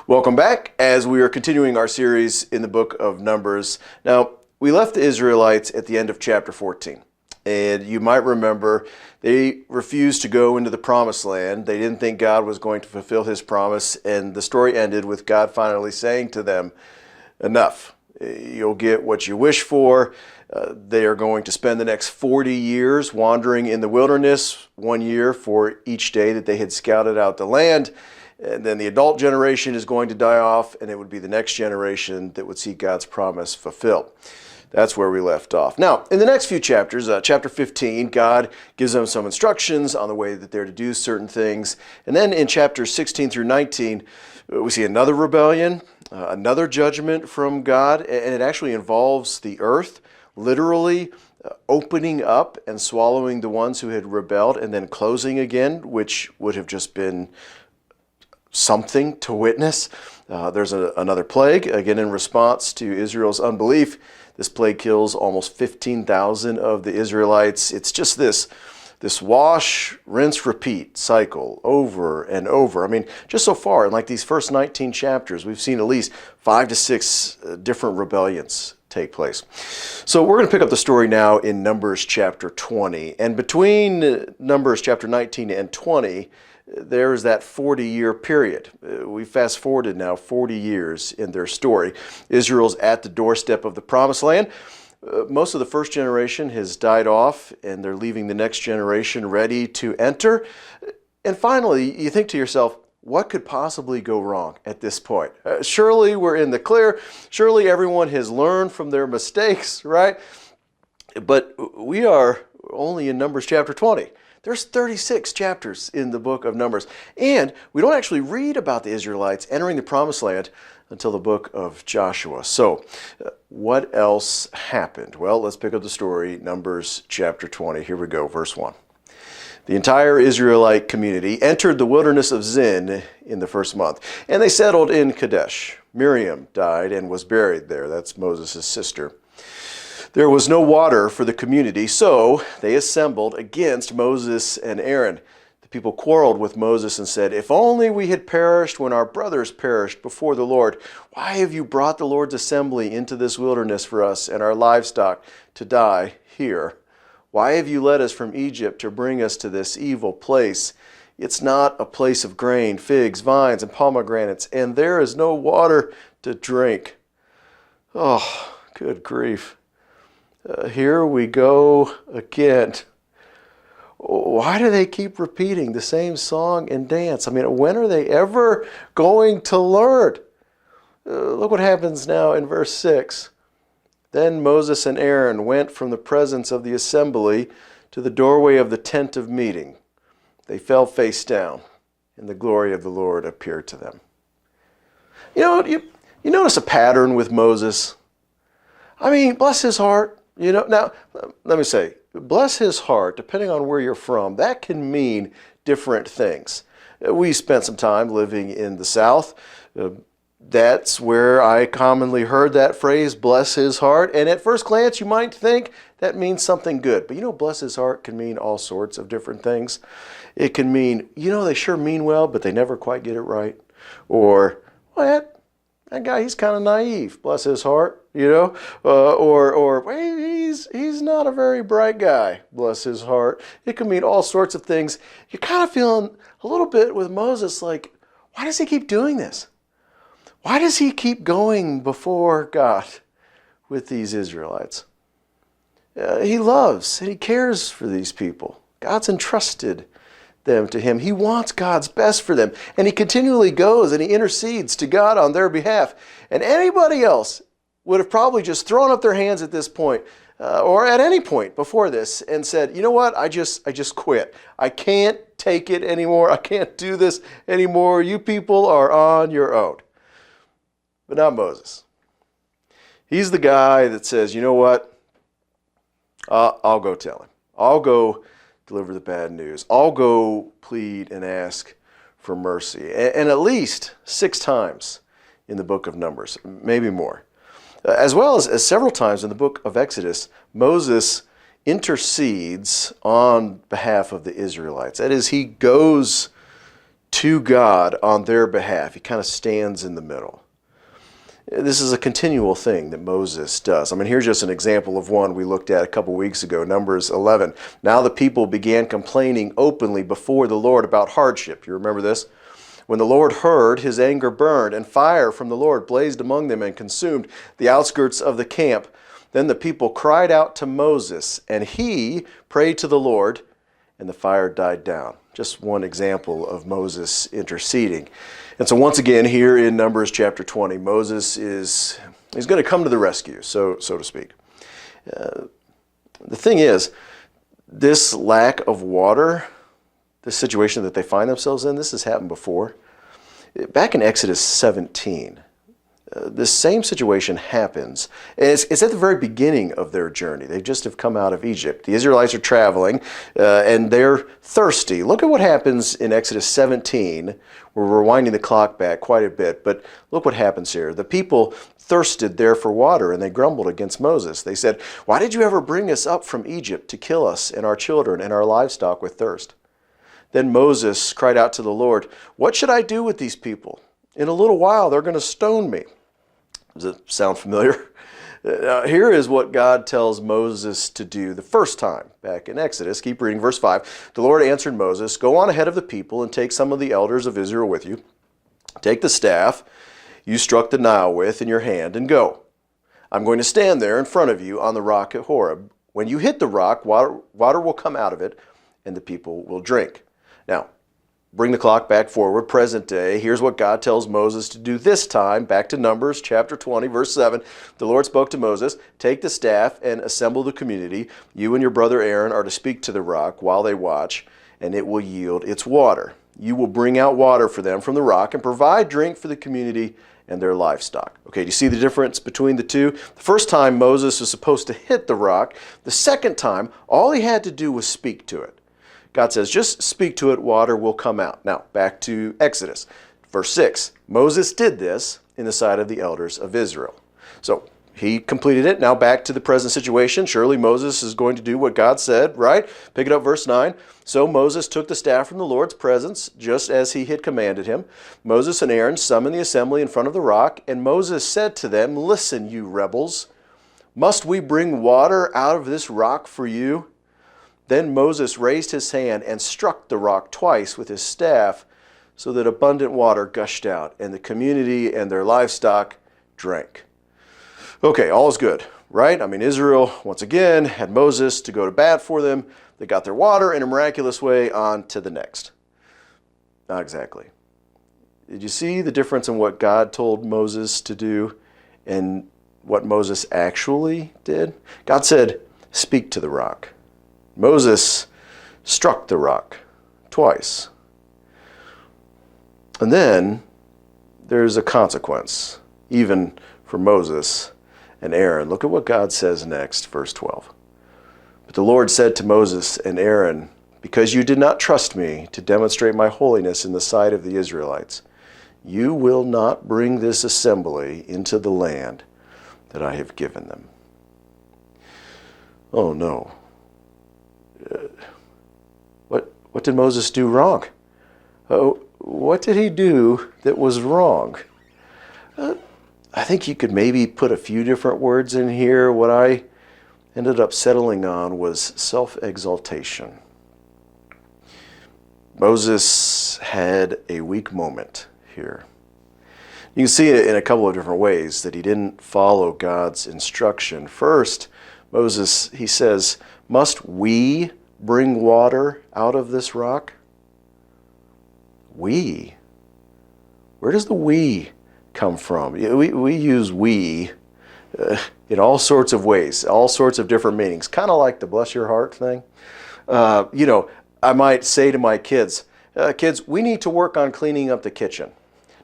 Welcome back as we are continuing our series in the book of Numbers. Now, we left the Israelites at the end of chapter 14. And you might remember they refused to go into the promised land. They didn't think God was going to fulfill his promise. And the story ended with God finally saying to them, enough. You'll get what you wish for. They are going to spend the next 40 years wandering in the wilderness, 1 year for each day that they had scouted out the land. And then the adult generation is going to die off, and it would be the next generation that would see God's promise fulfilled. That's where we left off. Now, in the next few chapters, chapter 15, God gives them some instructions on the way that they're to do certain things. And then in chapters 16 through 19, we see another rebellion, another judgment from God, and it actually involves the earth, literally opening up and swallowing the ones who had rebelled and then closing again, which would have just been something to witness. There's another plague, again in response to Israel's unbelief. This plague kills almost 15,000 of the Israelites. It's just this wash, rinse, repeat cycle over and over. I mean, just so far in like these first 19 chapters, we've seen at least 5 to 6 different rebellions take place. So we're going to pick up the story now in Numbers chapter 20. And between Numbers chapter 19 and 20, there's that 40-year period. We fast forwarded now 40 years in their story. Israel's at the doorstep of the promised land. Most of the first generation has died off, and they're leaving the next generation ready to enter. And finally, you think to yourself, what could possibly go wrong at this point? Surely we're in the clear. Surely everyone has learned from their mistakes, right? But we are only in Numbers chapter 20. There's 36 chapters in the book of Numbers. And we don't actually read about the Israelites entering the promised land until the book of Joshua. So what else happened? Well, let's pick up the story, Numbers chapter 20. Here we go, verse 1. The entire Israelite community entered the wilderness of Zin in the first month, and they settled in Kadesh. Miriam died and was buried there. That's Moses' sister. There was no water for the community, so they assembled against Moses and Aaron. The people quarreled with Moses and said, "If only we had perished when our brothers perished before the Lord. Why have you brought the Lord's assembly into this wilderness for us and our livestock to die here? Why have you led us from Egypt to bring us to this evil place? It's not a place of grain, figs, vines, and pomegranates, and there is no water to drink." Oh, good grief. Here we go again. Why do they keep repeating the same song and dance? I mean, when are they ever going to learn? Look what happens now in verse 6. Then Moses and Aaron went from the presence of the assembly to the doorway of the tent of meeting. They fell face down, and the glory of the Lord appeared to them. You notice a pattern with Moses? I mean, bless his heart. Now, let me say, bless his heart, depending on where you're from, that can mean different things. We spent some time living in the South. That's where I commonly heard that phrase, bless his heart. And at first glance, you might think that means something good. But bless his heart can mean all sorts of different things. It can mean, they sure mean well, but they never quite get it right. Or, well, that guy, he's kind of naive, bless his heart, or he's not a very bright guy, bless his heart. It can mean all sorts of things. You're kind of feeling a little bit with Moses like, why does he keep doing this? Why does he keep going before God with these Israelites? He loves and he cares for these people. God's entrusted them to him. He wants God's best for them. And he continually goes and he intercedes to God on their behalf. And anybody else would have probably just thrown up their hands at this point or at any point before this and said, you know what, I just quit. I can't take it anymore. I can't do this anymore. You people are on your own. But not Moses. He's the guy that says, you know what, I'll go tell him. I'll go deliver the bad news. I'll go plead and ask for mercy. And at least 6 times in the book of Numbers, maybe more. As well as several times in the book of Exodus, Moses intercedes on behalf of the Israelites. That is, he goes to God on their behalf. He kind of stands in the middle. This is a continual thing that Moses does. I mean, here's just an example of one we looked at a couple weeks ago, Numbers 11. Now the people began complaining openly before the Lord about hardship. You remember this? When the Lord heard, his anger burned, and fire from the Lord blazed among them and consumed the outskirts of the camp. Then the people cried out to Moses, and he prayed to the Lord, and the fire died down. Just one example of Moses interceding. And so once again, here in Numbers chapter 20, Moses he's going to come to the rescue, so to speak. The thing is, this lack of water, this situation that they find themselves in, this has happened before. Back in Exodus 17, this same situation happens. It's at the very beginning of their journey. They just have come out of Egypt. The Israelites are traveling, and they're thirsty. Look at what happens in Exodus 17. We're rewinding the clock back quite a bit, but look what happens here. The people thirsted there for water, and they grumbled against Moses. They said, "Why did you ever bring us up from Egypt to kill us and our children and our livestock with thirst?" Then Moses cried out to the Lord, "What should I do with these people? In a little while, they're going to stone me." Does it sound familiar? Here is what God tells Moses to do the first time back in Exodus. Keep reading verse 5. The Lord answered Moses, "Go on ahead of the people and take some of the elders of Israel with you. Take the staff you struck the Nile with in your hand and go. I'm going to stand there in front of you on the rock at Horeb. When you hit the rock, water will come out of it and the people will drink." Now, bring the clock back forward, present day. Here's what God tells Moses to do this time, back to Numbers chapter 20, verse 7. The Lord spoke to Moses, "Take the staff and assemble the community. You and your brother Aaron are to speak to the rock while they watch, and it will yield its water. You will bring out water for them from the rock and provide drink for the community and their livestock." Okay, do you see the difference between the two? The first time Moses was supposed to hit the rock. The second time, all he had to do was speak to it. God says, just speak to it, water will come out. Now, back to Exodus. Verse 6, Moses did this in the sight of the elders of Israel. So he completed it. Now back to the present situation. Surely Moses is going to do what God said, right? Pick it up, verse 9. So Moses took the staff from the Lord's presence, just as he had commanded him. Moses and Aaron summoned the assembly in front of the rock, and Moses said to them, "Listen, you rebels, must we bring water out of this rock for you?" Then Moses raised his hand and struck the rock twice with his staff, so that abundant water gushed out, and the community and their livestock drank. Okay, all is good, right? I mean, Israel, once again, had Moses to go to bat for them. They got their water in a miraculous way. On to the next. Not exactly. Did you see the difference in what God told Moses to do and what Moses actually did? God said, "Speak to the rock." Moses struck the rock twice. And then there's a consequence, even for Moses and Aaron. Look at what God says next, verse 12. But the Lord said to Moses and Aaron, "Because you did not trust me to demonstrate my holiness in the sight of the Israelites, you will not bring this assembly into the land that I have given them." Oh no. What did Moses do wrong? What did he do that was wrong? I think you could maybe put a few different words in here. What I ended up settling on was self-exaltation. Moses had a weak moment here. You can see it in a couple of different ways that he didn't follow God's instruction. First, Moses, he says, "Must we bring water out of this rock?" We? Where does the we come from? We use we in all sorts of ways, all sorts of different meanings, kind of like the bless your heart thing. I might say to my kids, "Kids, we need to work on cleaning up the kitchen."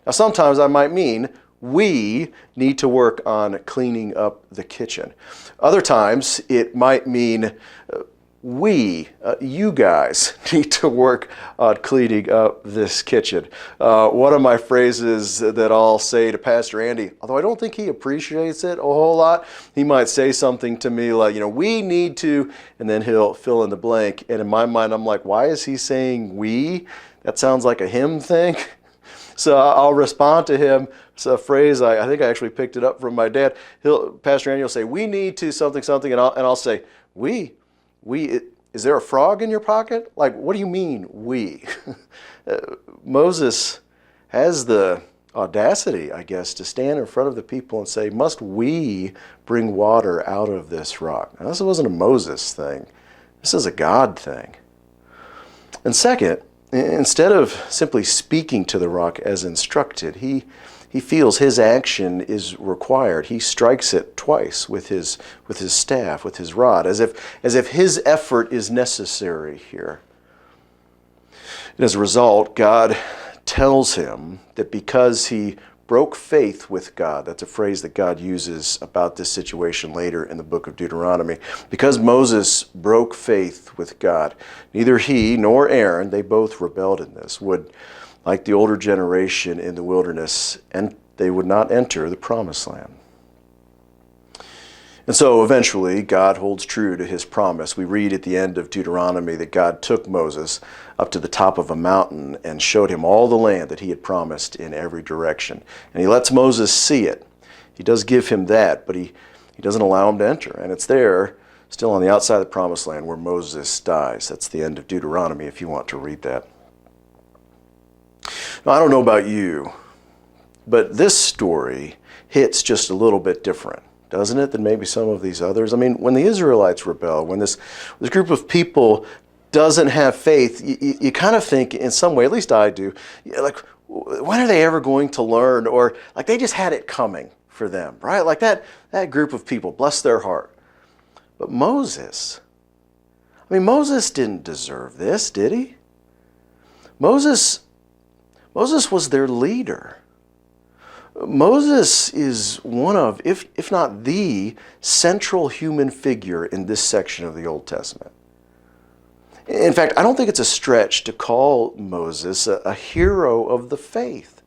Now, sometimes I might mean we need to work on cleaning up the kitchen. Other times it might mean you guys need to work on cleaning up this kitchen. One of my phrases that I'll say to Pastor Andy, although I don't think he appreciates it a whole lot, he might say something to me like, we need to, and then he'll fill in the blank. And in my mind, I'm like, why is he saying we? That sounds like a him thing. So I'll respond to him. It's a phrase, I think I actually picked it up from my dad. Pastor Andy will say, we need to something, and I'll say, we, is there a frog in your pocket? Like, what do you mean, we? Moses has the audacity, I guess, to stand in front of the people and say, must we bring water out of this rock? Now, this wasn't a Moses thing. This is a God thing. And second, instead of simply speaking to the rock as instructed, he feels his action is required. He strikes it twice with his staff, with his rod, as if his effort is necessary here. And as a result, God tells him that because he broke faith with God, that's a phrase that God uses about this situation later in the book of Deuteronomy, because Moses broke faith with God, neither he nor Aaron, they both rebelled in this, would, like the older generation in the wilderness, and they would not enter the promised land. And so eventually, God holds true to his promise. We read at the end of Deuteronomy that God took Moses up to the top of a mountain and showed him all the land that he had promised in every direction. And he lets Moses see it. He does give him that, but he doesn't allow him to enter. And it's there, still on the outside of the promised land, where Moses dies. That's the end of Deuteronomy, if you want to read that. Now, I don't know about you, but this story hits just a little bit different, doesn't it, than maybe some of these others? I mean, when the Israelites rebel, when this group of people doesn't have faith, you kind of think in some way, at least I do, like, when are they ever going to learn? Or like they just had it coming for them, right? Like that group of people, bless their heart. But Moses didn't deserve this, did he? Moses was their leader. Moses is one of, if not the, central human figure in this section of the Old Testament. In fact, I don't think it's a stretch to call Moses a hero of the faith.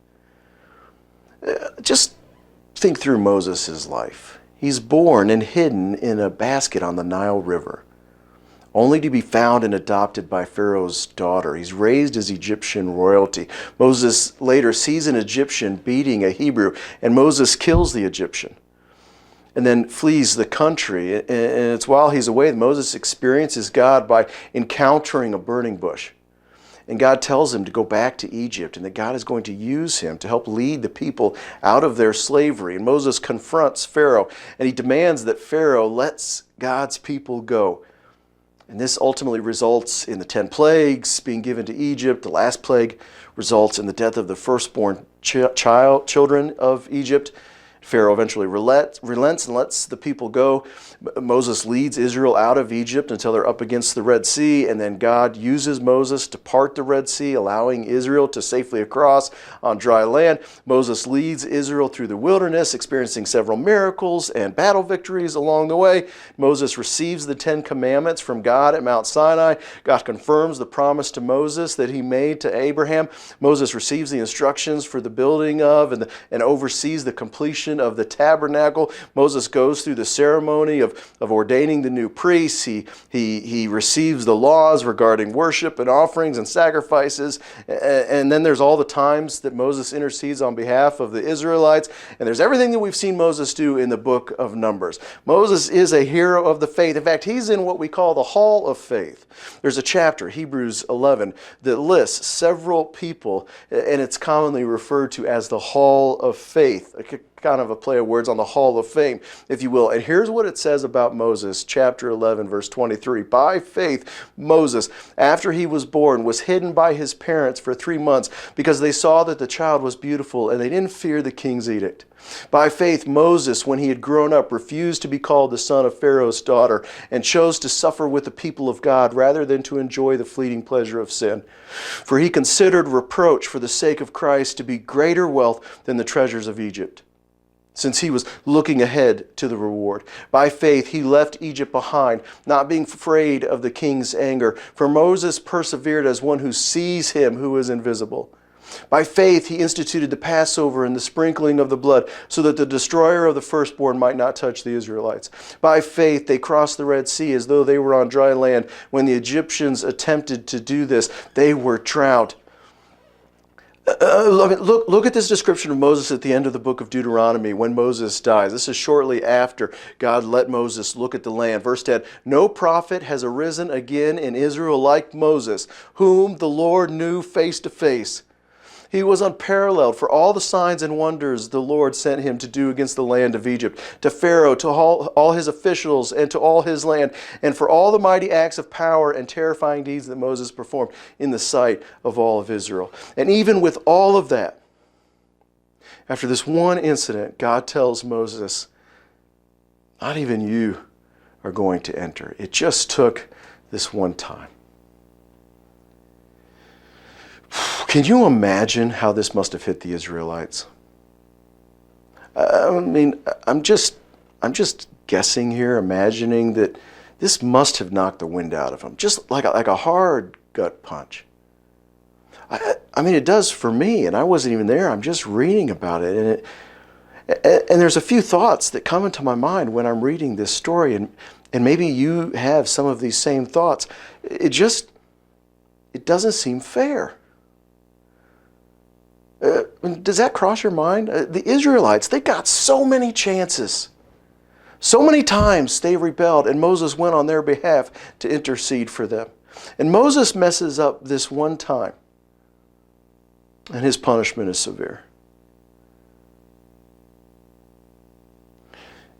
Just think through Moses' life. He's born and hidden in a basket on the Nile River, only to be found and adopted by Pharaoh's daughter. He's raised as Egyptian royalty. Moses later sees an Egyptian beating a Hebrew, and Moses kills the Egyptian and then flees the country. And it's while he's away that Moses experiences God by encountering a burning bush. And God tells him to go back to Egypt and that God is going to use him to help lead the people out of their slavery. And Moses confronts Pharaoh, and he demands that Pharaoh lets God's people go. And this ultimately results in the 10 plagues being given to Egypt. The last plague results in the death of the firstborn children of Egypt. Pharaoh eventually relents and lets the people go. Moses leads Israel out of Egypt until they're up against the Red Sea, and then God uses Moses to part the Red Sea, allowing Israel to safely cross on dry land. Moses leads Israel through the wilderness, experiencing several miracles and battle victories along the way. Moses receives the 10 commandments from God at Mount Sinai. God confirms the promise to Moses that he made to Abraham. Moses receives the instructions for the building of and oversees the completion of the tabernacle. Moses goes through the ceremony of ordaining the new priests. He receives the laws regarding worship and offerings and sacrifices. And then there's all the times that Moses intercedes on behalf of the Israelites. And there's everything that we've seen Moses do in the book of Numbers. Moses is a hero of the faith. In fact, he's in what we call the Hall of Faith. There's a chapter, Hebrews 11, that lists several people, and it's commonly referred to as the Hall of Faith. Kind of a play of words on the Hall of Fame, if you will. And here's what it says about Moses, chapter 11, verse 23. By faith, Moses, after he was born, was hidden by his parents for 3 months because they saw that the child was beautiful and they didn't fear the king's edict. By faith, Moses, when he had grown up, refused to be called the son of Pharaoh's daughter and chose to suffer with the people of God rather than to enjoy the fleeting pleasure of sin. For he considered reproach for the sake of Christ to be greater wealth than the treasures of Egypt, since he was looking ahead to the reward. By faith, he left Egypt behind, not being afraid of the king's anger. For Moses persevered as one who sees him who is invisible. By faith, he instituted the Passover and the sprinkling of the blood, so that the destroyer of the firstborn might not touch the Israelites. By faith, they crossed the Red Sea as though they were on dry land. When the Egyptians attempted to do this, they were drowned. Look at this description of Moses at the end of the book of Deuteronomy when Moses dies. This is shortly after God let Moses look at the land. Verse 10, no prophet has arisen again in Israel like Moses, whom the Lord knew face to face. He was unparalleled for all the signs and wonders the Lord sent him to do against the land of Egypt, to Pharaoh, to all his officials, and to all his land, and for all the mighty acts of power and terrifying deeds that Moses performed in the sight of all of Israel. And even with all of that, after this one incident, God tells Moses, not even you are going to enter. It just took this one time. Can you imagine how this must have hit the Israelites? I mean, I'm just guessing here, imagining that this must have knocked the wind out of them, just like a hard gut punch. I mean, it does for me, and I wasn't even there. I'm just reading about it, and there's a few thoughts that come into my mind when I'm reading this story, and maybe you have some of these same thoughts. It doesn't seem fair. Does that cross your mind? The Israelites, they got so many chances. So many times they rebelled, and Moses went on their behalf to intercede for them. And Moses messes up this one time, and his punishment is severe.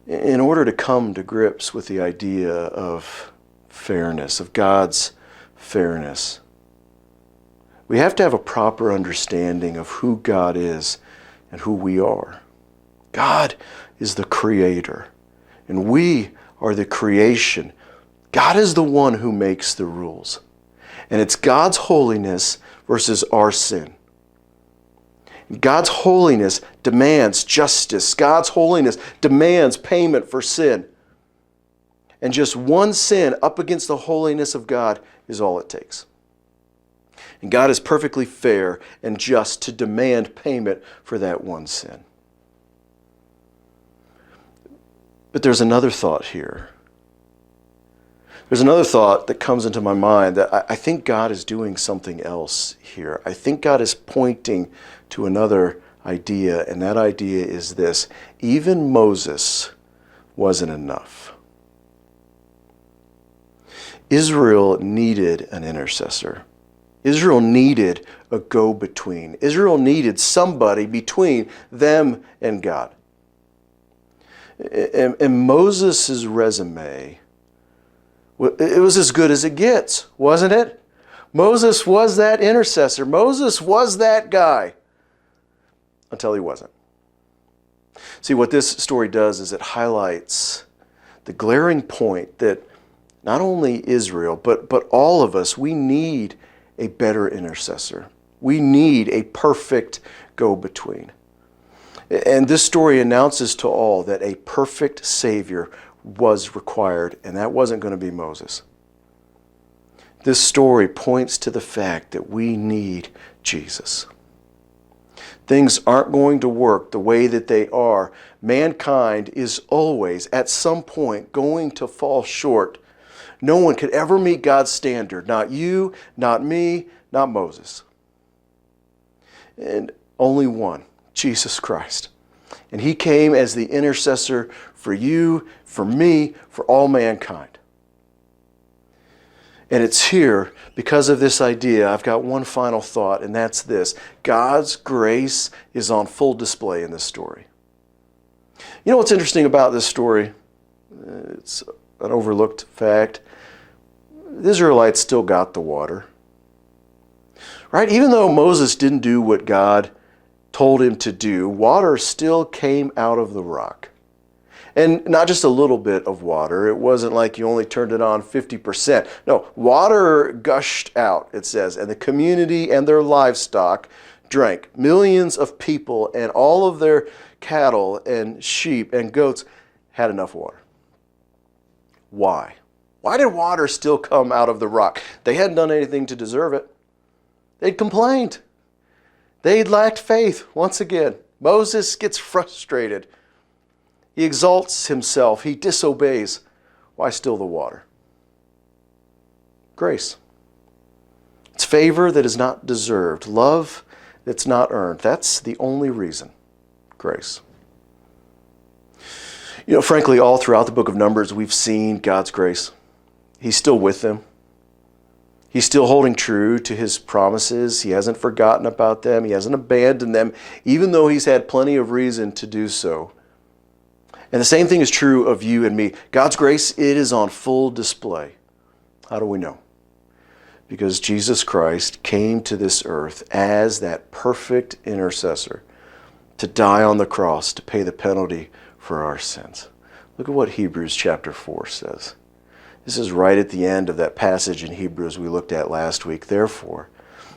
In order to come to grips with the idea of fairness, of God's fairness, we have to have a proper understanding of who God is and who we are. God is the creator, and we are the creation. God is the one who makes the rules. And it's God's holiness versus our sin. God's holiness demands justice. God's holiness demands payment for sin. And just one sin up against the holiness of God is all it takes. And God is perfectly fair and just to demand payment for that one sin. But there's another thought here. There's another thought that comes into my mind that I think God is doing something else here. I think God is pointing to another idea, and that idea is this: even Moses wasn't enough. Israel needed an intercessor. Israel needed a go-between. Israel needed somebody between them and God. And Moses' resume, it was as good as it gets, wasn't it? Moses was that intercessor. Moses was that guy. Until he wasn't. See, what this story does is it highlights the glaring point that not only Israel, but all of us, we need a better intercessor. We need a perfect go-between. And this story announces to all that a perfect Savior was required, and that wasn't going to be Moses. This story points to the fact that we need Jesus. Things aren't going to work the way that they are. Mankind is always, at some point, going to fall short. No one could ever meet God's standard. Not you, not me, not Moses. And only one, Jesus Christ. And he came as the intercessor for you, for me, for all mankind. And it's here, because of this idea, I've got one final thought, and that's this: God's grace is on full display in this story. You know what's interesting about this story? It's an overlooked fact. The Israelites still got the water. Right? Even though Moses didn't do what God told him to do, water still came out of the rock. And not just a little bit of water. It wasn't like you only turned it on 50%. No, water gushed out, it says, and the community and their livestock drank. Millions of people and all of their cattle and sheep and goats had enough water. Why? Why did water still come out of the rock? They hadn't done anything to deserve it. They'd complained. They'd lacked faith once again. Moses gets frustrated. He exalts himself. He disobeys. Why still the water? Grace. It's favor that is not deserved. Love that's not earned. That's the only reason. Grace. Frankly, all throughout the book of Numbers, we've seen God's grace. He's still with them. He's still holding true to his promises. He hasn't forgotten about them. He hasn't abandoned them, even though he's had plenty of reason to do so. And the same thing is true of you and me. God's grace, it is on full display. How do we know? Because Jesus Christ came to this earth as that perfect intercessor to die on the cross to pay the penalty for our sins. Look at what Hebrews chapter 4 says. This is right at the end of that passage in Hebrews we looked at last week. Therefore,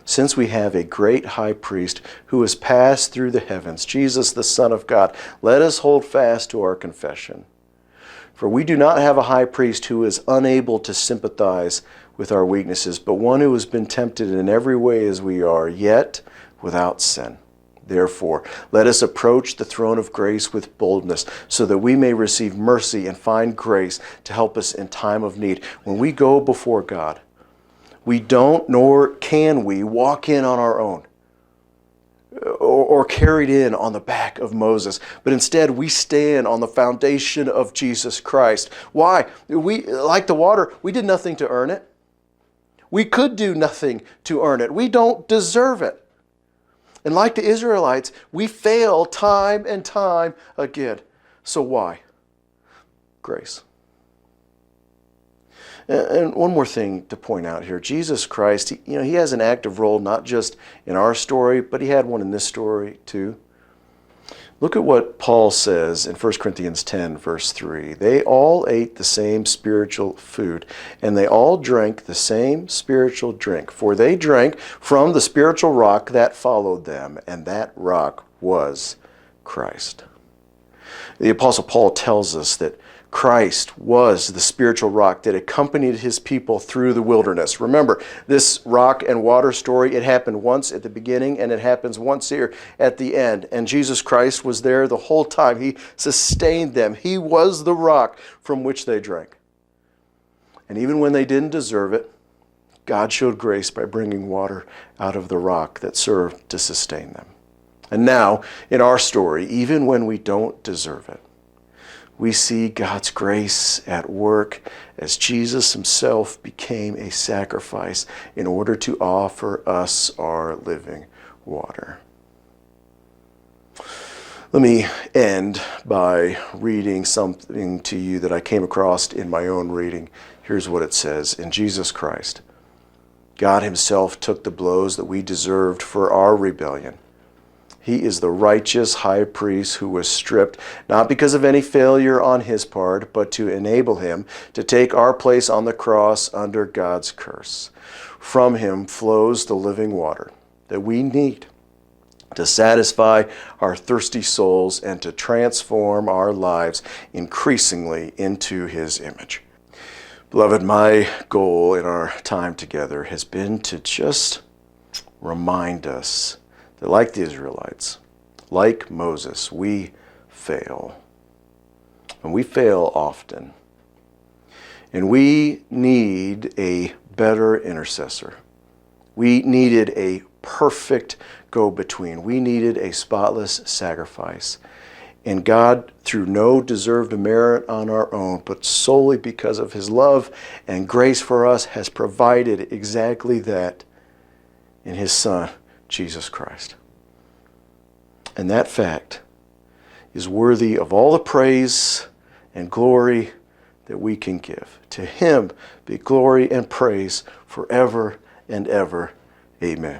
since we have a great high priest who has passed through the heavens, Jesus the Son of God, let us hold fast to our confession. For we do not have a high priest who is unable to sympathize with our weaknesses, but one who has been tempted in every way as we are, yet without sin. Therefore, let us approach the throne of grace with boldness, so that we may receive mercy and find grace to help us in time of need. When we go before God, we don't, nor can we, walk in on our own or carried in on the back of Moses, but instead we stand on the foundation of Jesus Christ. Why? We, like the water, we did nothing to earn it. We could do nothing to earn it. We don't deserve it. And like the Israelites, we fail time and time again. So why? Grace. And one more thing to point out here. Jesus Christ, he has an active role not just in our story, but he had one in this story too. Look at what Paul says in 1 Corinthians 10, verse 3. They all ate the same spiritual food, and they all drank the same spiritual drink, for they drank from the spiritual rock that followed them, and that rock was Christ. The Apostle Paul tells us that Christ was the spiritual rock that accompanied his people through the wilderness. Remember, this rock and water story, it happened once at the beginning and it happens once here at the end. And Jesus Christ was there the whole time. He sustained them. He was the rock from which they drank. And even when they didn't deserve it, God showed grace by bringing water out of the rock that served to sustain them. And now, in our story, even when we don't deserve it, we see God's grace at work as Jesus himself became a sacrifice in order to offer us our living water. Let me end by reading something to you that I came across in my own reading. Here's what it says. In Jesus Christ, God himself took the blows that we deserved for our rebellion. He is the righteous high priest who was stripped, not because of any failure on his part, but to enable him to take our place on the cross under God's curse. From him flows the living water that we need to satisfy our thirsty souls and to transform our lives increasingly into his image. Beloved, my goal in our time together has been to just remind us that like the Israelites, like Moses, we fail. And we fail often. And we need a better intercessor. We needed a perfect go-between. We needed a spotless sacrifice. And God, through no deserved merit on our own, but solely because of his love and grace for us, has provided exactly that in his Son, Jesus Christ. And that fact is worthy of all the praise and glory that we can give. To him be glory and praise forever and ever. Amen.